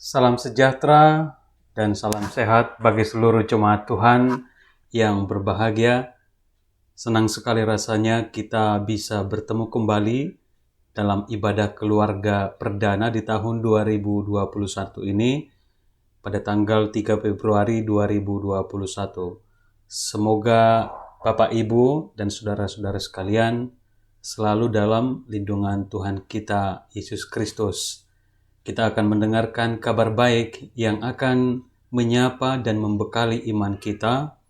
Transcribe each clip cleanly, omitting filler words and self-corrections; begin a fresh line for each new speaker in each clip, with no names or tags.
Salam sejahtera dan salam sehat bagi seluruh jemaat Tuhan yang berbahagia. Senang sekali rasanya kita bisa bertemu kembali dalam ibadah keluarga perdana di tahun 2021 ini pada tanggal 3 Februari 2021. Semoga Bapak, Ibu, dan saudara-saudara sekalian selalu dalam lindungan Tuhan kita, Yesus Kristus. Kita akan mendengarkan kabar baik yang akan menyapa dan membekali iman kita.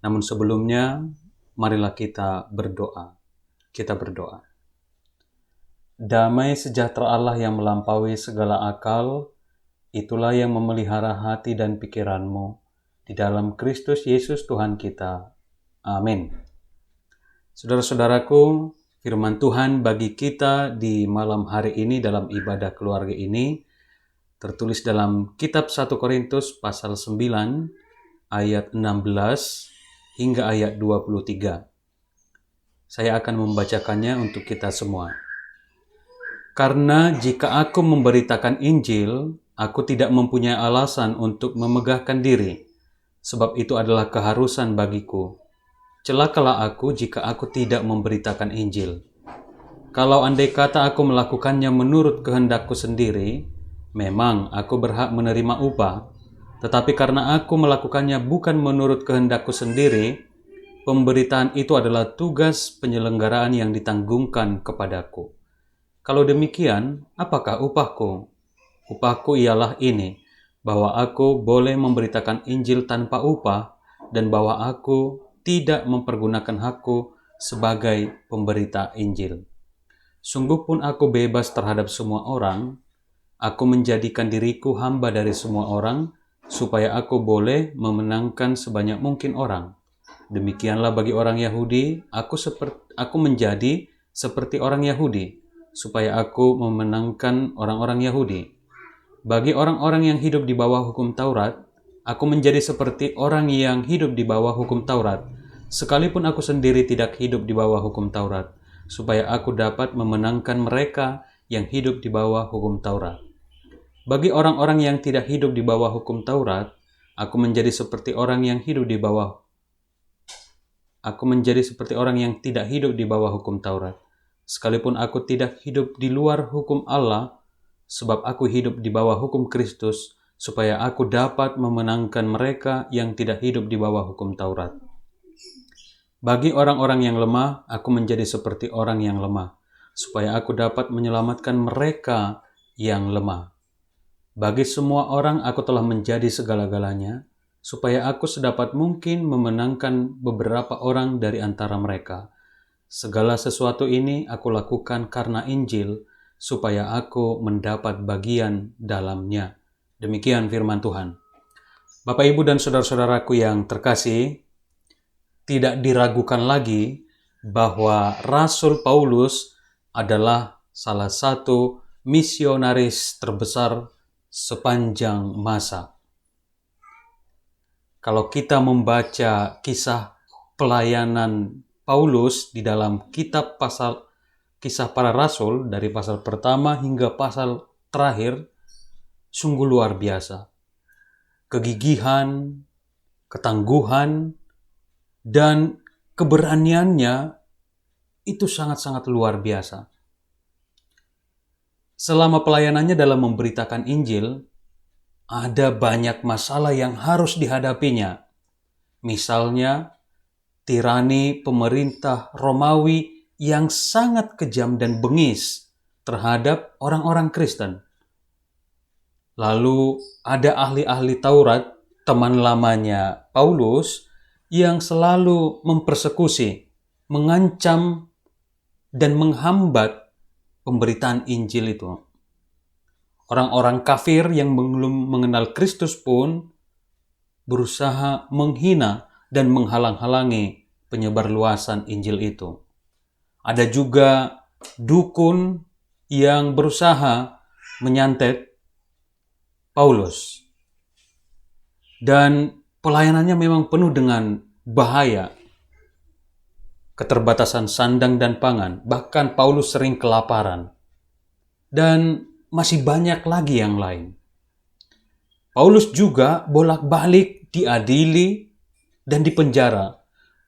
Namun sebelumnya, marilah kita berdoa. Kita berdoa. Damai sejahtera Allah yang melampaui segala akal, itulah yang memelihara hati dan pikiranmu di dalam Kristus Yesus Tuhan kita. Amin. Saudara-saudaraku, firman Tuhan bagi kita di malam hari ini dalam ibadah keluarga ini tertulis dalam kitab 1 Korintus pasal 9 ayat 16 hingga ayat 23. Saya akan membacakannya untuk kita semua. Karena jika aku memberitakan Injil, aku tidak mempunyai alasan untuk memegahkan diri, sebab itu adalah keharusan bagiku. Celakalah aku jika aku tidak memberitakan Injil. Kalau andai kata aku melakukannya menurut kehendakku sendiri, memang aku berhak menerima upah. Tetapi karena aku melakukannya bukan menurut kehendakku sendiri, pemberitaan itu adalah tugas penyelenggaraan yang ditanggungkan kepadaku. Kalau demikian, apakah upahku? Upahku ialah ini, bahwa aku boleh memberitakan Injil tanpa upah, dan bahwa aku tidak mempergunakan hakku sebagai pemberita Injil. Sungguh pun aku bebas terhadap semua orang, aku menjadikan diriku hamba dari semua orang, supaya aku boleh memenangkan sebanyak mungkin orang. Demikianlah bagi orang Yahudi, aku menjadi seperti orang Yahudi, supaya aku memenangkan orang-orang Yahudi. Bagi orang-orang yang hidup di bawah hukum Taurat, aku menjadi seperti orang yang hidup di bawah hukum Taurat, sekalipun aku sendiri tidak hidup di bawah hukum Taurat, supaya aku dapat memenangkan mereka yang hidup di bawah hukum Taurat. Bagi orang-orang yang tidak hidup di bawah hukum Taurat, aku menjadi seperti orang yang tidak hidup di bawah hukum Taurat, sekalipun aku tidak hidup di luar hukum Allah, sebab aku hidup di bawah hukum Kristus, supaya aku dapat memenangkan mereka yang tidak hidup di bawah hukum Taurat. Bagi orang-orang yang lemah, aku menjadi seperti orang yang lemah, supaya aku dapat menyelamatkan mereka yang lemah. Bagi semua orang aku telah menjadi segala-galanya, supaya aku sedapat mungkin memenangkan beberapa orang dari antara mereka. Segala sesuatu ini aku lakukan karena Injil, supaya aku mendapat bagian dalamnya. Demikian firman Tuhan. Bapak, Ibu, dan saudara-saudaraku yang terkasih, tidak diragukan lagi bahwa Rasul Paulus adalah salah satu misionaris terbesar sepanjang masa. Kalau kita membaca kisah pelayanan Paulus di dalam kitab Kisah Para Rasul dari pasal pertama hingga pasal terakhir, sungguh luar biasa. Kegigihan, ketangguhan, dan keberaniannya itu sangat-sangat luar biasa. Selama pelayanannya dalam memberitakan Injil, ada banyak masalah yang harus dihadapinya. Misalnya, tirani pemerintah Romawi yang sangat kejam dan bengis terhadap orang-orang Kristen. Lalu ada ahli-ahli Taurat, teman lamanya Paulus, yang selalu mempersekusi, mengancam, dan menghambat pemberitaan Injil itu. Orang-orang kafir yang belum mengenal Kristus pun berusaha menghina dan menghalang-halangi penyebarluasan Injil itu. Ada juga dukun yang berusaha menyantet Paulus. Dan pelayanannya memang penuh dengan bahaya, keterbatasan sandang dan pangan, bahkan Paulus sering kelaparan. Dan masih banyak lagi yang lain. Paulus juga bolak-balik diadili dan dipenjara.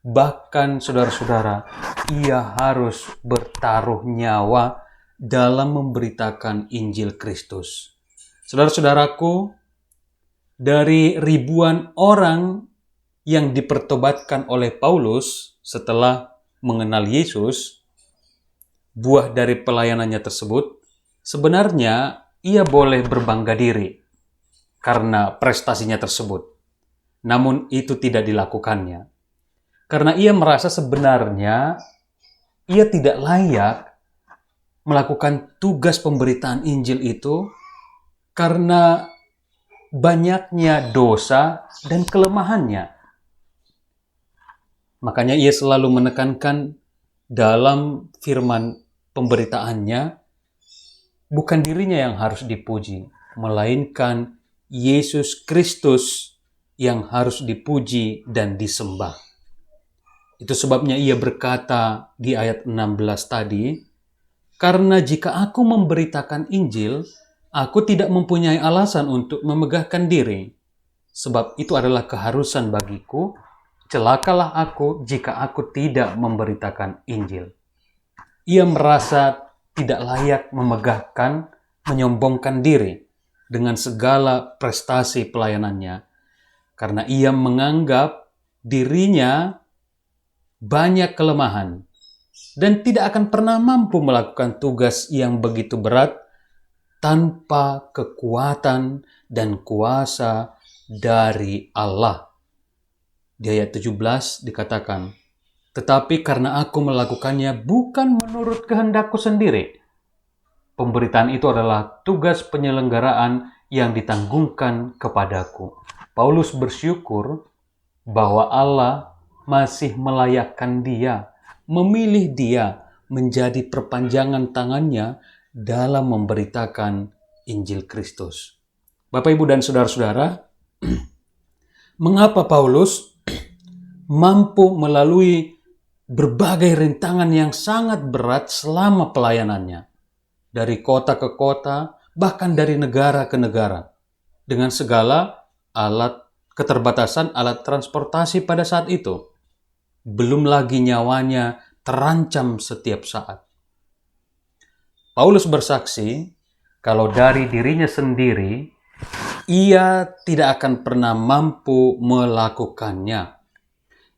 Bahkan saudara-saudara, ia harus bertaruh nyawa dalam memberitakan Injil Kristus. Saudara-saudaraku, dari ribuan orang yang dipertobatkan oleh Paulus setelah mengenal Yesus, buah dari pelayanannya tersebut, sebenarnya ia boleh berbangga diri karena prestasinya tersebut. Namun itu tidak dilakukannya. Karena ia merasa sebenarnya ia tidak layak melakukan tugas pemberitaan Injil itu karena banyaknya dosa dan kelemahannya. Makanya ia selalu menekankan dalam firman pemberitaannya, bukan dirinya yang harus dipuji, melainkan Yesus Kristus yang harus dipuji dan disembah. Itu sebabnya ia berkata di ayat 16 tadi, "Karena jika aku memberitakan Injil, aku tidak mempunyai alasan untuk memegahkan diri, sebab itu adalah keharusan bagiku. Celakalah aku jika aku tidak memberitakan Injil." Ia merasa tidak layak memegahkan, menyombongkan diri dengan segala prestasi pelayanannya, karena ia menganggap dirinya banyak kelemahan dan tidak akan pernah mampu melakukan tugas yang begitu berat tanpa kekuatan dan kuasa dari Allah. Di ayat 17 dikatakan, "Tetapi karena aku melakukannya bukan menurut kehendakku sendiri." Pemberitaan itu adalah tugas penyelenggaraan yang ditanggungkan kepadaku. Paulus bersyukur bahwa Allah masih melayakkan dia, memilih dia menjadi perpanjangan tangannya dalam memberitakan Injil Kristus. Bapak, Ibu, dan saudara-saudara, mengapa Paulus mampu melalui berbagai rintangan yang sangat berat selama pelayanannya? Dari kota ke kota, bahkan dari negara ke negara. Dengan segala keterbatasan alat transportasi pada saat itu. Belum lagi nyawanya terancam setiap saat. Paulus bersaksi, kalau dari dirinya sendiri, ia tidak akan pernah mampu melakukannya.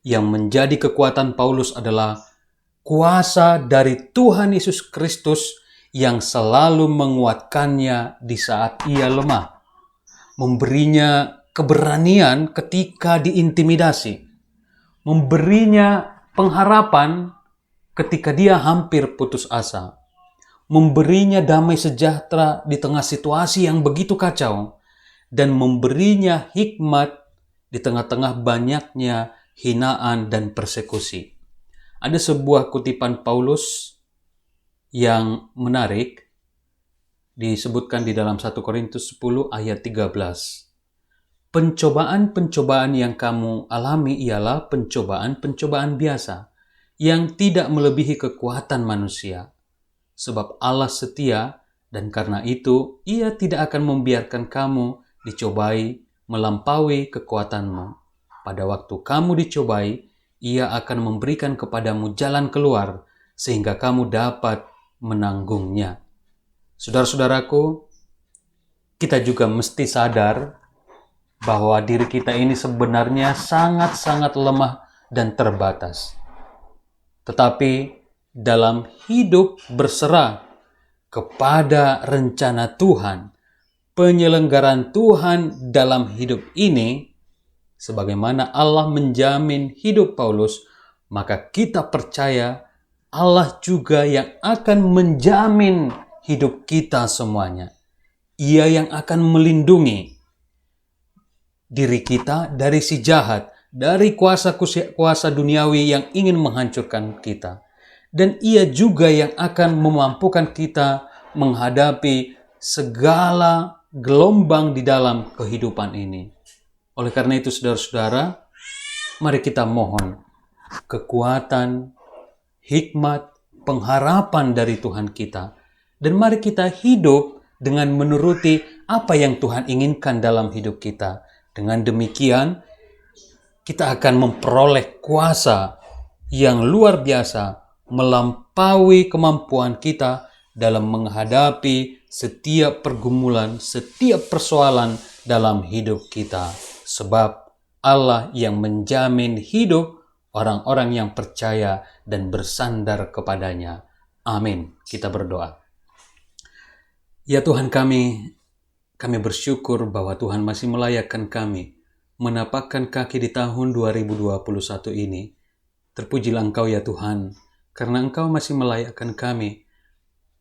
Yang menjadi kekuatan Paulus adalah kuasa dari Tuhan Yesus Kristus yang selalu menguatkannya di saat ia lemah, memberinya keberanian ketika diintimidasi, memberinya pengharapan ketika dia hampir putus asa, memberinya damai sejahtera di tengah situasi yang begitu kacau, dan memberinya hikmat di tengah-tengah banyaknya hinaan dan persekusi. Ada sebuah kutipan Paulus yang menarik, disebutkan di dalam 1 Korintus 10 ayat 13. "Pencobaan-pencobaan yang kamu alami ialah pencobaan-pencobaan biasa, yang tidak melebihi kekuatan manusia. Sebab Allah setia, dan karena itu Ia tidak akan membiarkan kamu dicobai melampaui kekuatanmu. Pada waktu kamu dicobai, Ia akan memberikan kepadamu jalan keluar, sehingga kamu dapat menanggungnya." Saudara-saudaraku, kita juga mesti sadar bahwa diri kita ini sebenarnya sangat-sangat lemah dan terbatas. Tetapi dalam hidup berserah kepada rencana Tuhan, penyelenggaraan Tuhan dalam hidup ini, sebagaimana Allah menjamin hidup Paulus, maka kita percaya Allah juga yang akan menjamin hidup kita semuanya. Ia yang akan melindungi diri kita dari si jahat, dari kuasa-kuasa duniawi yang ingin menghancurkan kita. Dan ia juga yang akan memampukan kita menghadapi segala gelombang di dalam kehidupan ini. Oleh karena itu, saudara-saudara, mari kita mohon kekuatan, hikmat, pengharapan dari Tuhan kita. Dan mari kita hidup dengan menuruti apa yang Tuhan inginkan dalam hidup kita. Dengan demikian, kita akan memperoleh kuasa yang luar biasa melampaui kemampuan kita dalam menghadapi setiap pergumulan, setiap persoalan dalam hidup kita. Sebab Allah yang menjamin hidup orang-orang yang percaya dan bersandar kepadanya. Amin. Kita berdoa. Ya Tuhan kami bersyukur bahwa Tuhan masih melayakkan kami menapakkan kaki di tahun 2021 ini. Terpujilah Engkau ya Tuhan, karena Engkau masih melayakkan kami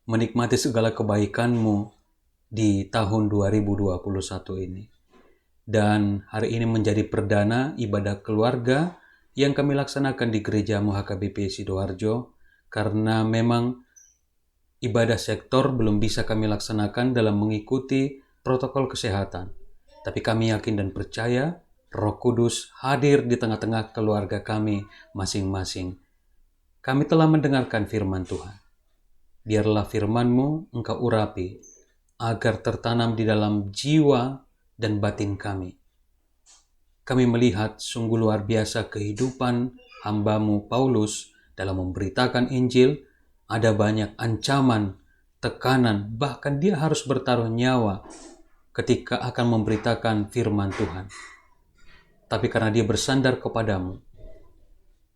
menikmati segala kebaikan-Mu di tahun 2021 ini. Dan hari ini menjadi perdana ibadah keluarga yang kami laksanakan di gereja HKBP Sidoarjo, karena memang ibadah sektor belum bisa kami laksanakan dalam mengikuti protokol kesehatan. Tapi kami yakin dan percaya Roh Kudus hadir di tengah-tengah keluarga kami masing-masing. Kami telah mendengarkan firman Tuhan. Biarlah firman-Mu Engkau urapi, agar tertanam di dalam jiwa dan batin kami. Kami melihat sungguh luar biasa kehidupan hamba-Mu Paulus dalam memberitakan Injil. Ada banyak ancaman, tekanan, bahkan dia harus bertaruh nyawa ketika akan memberitakan firman Tuhan. Tapi karena dia bersandar kepadamu,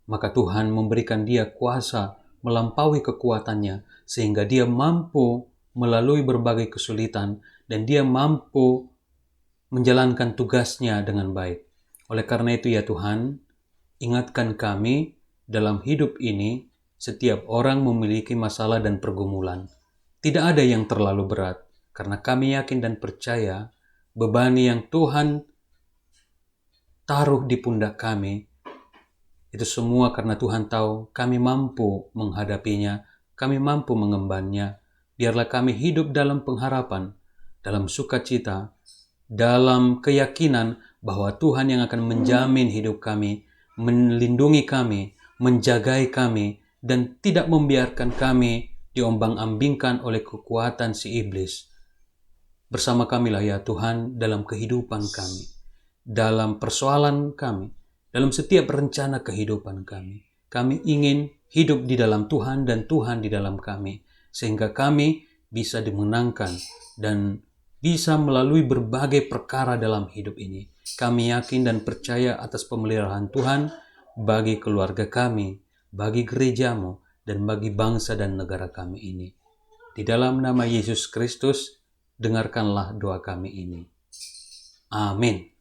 maka Tuhan memberikan dia kuasa melampaui kekuatannya, sehingga dia mampu melalui berbagai kesulitan dan dia mampu menjalankan tugasnya dengan baik. Oleh karena itu ya Tuhan, ingatkan kami dalam hidup ini, setiap orang memiliki masalah dan pergumulan. Tidak ada yang terlalu berat, karena kami yakin dan percaya beban yang Tuhan taruh di pundak kami, itu semua karena Tuhan tahu kami mampu menghadapinya, kami mampu mengembannya. Biarlah kami hidup dalam pengharapan, dalam sukacita, dalam keyakinan bahwa Tuhan yang akan menjamin hidup kami, melindungi kami, menjagai kami, dan tidak membiarkan kami diombang-ambingkan oleh kekuatan si iblis. Bersama kamilah ya Tuhan dalam kehidupan kami, dalam persoalan kami, dalam setiap rencana kehidupan kami. Kami ingin hidup di dalam Tuhan dan Tuhan di dalam kami, sehingga kami bisa dimenangkan dan bisa melalui berbagai perkara dalam hidup ini. Kami yakin dan percaya atas pemeliharaan Tuhan bagi keluarga kami, bagi gereja-Mu, dan bagi bangsa dan negara kami ini. Di dalam nama Yesus Kristus, dengarkanlah doa kami ini. Amin.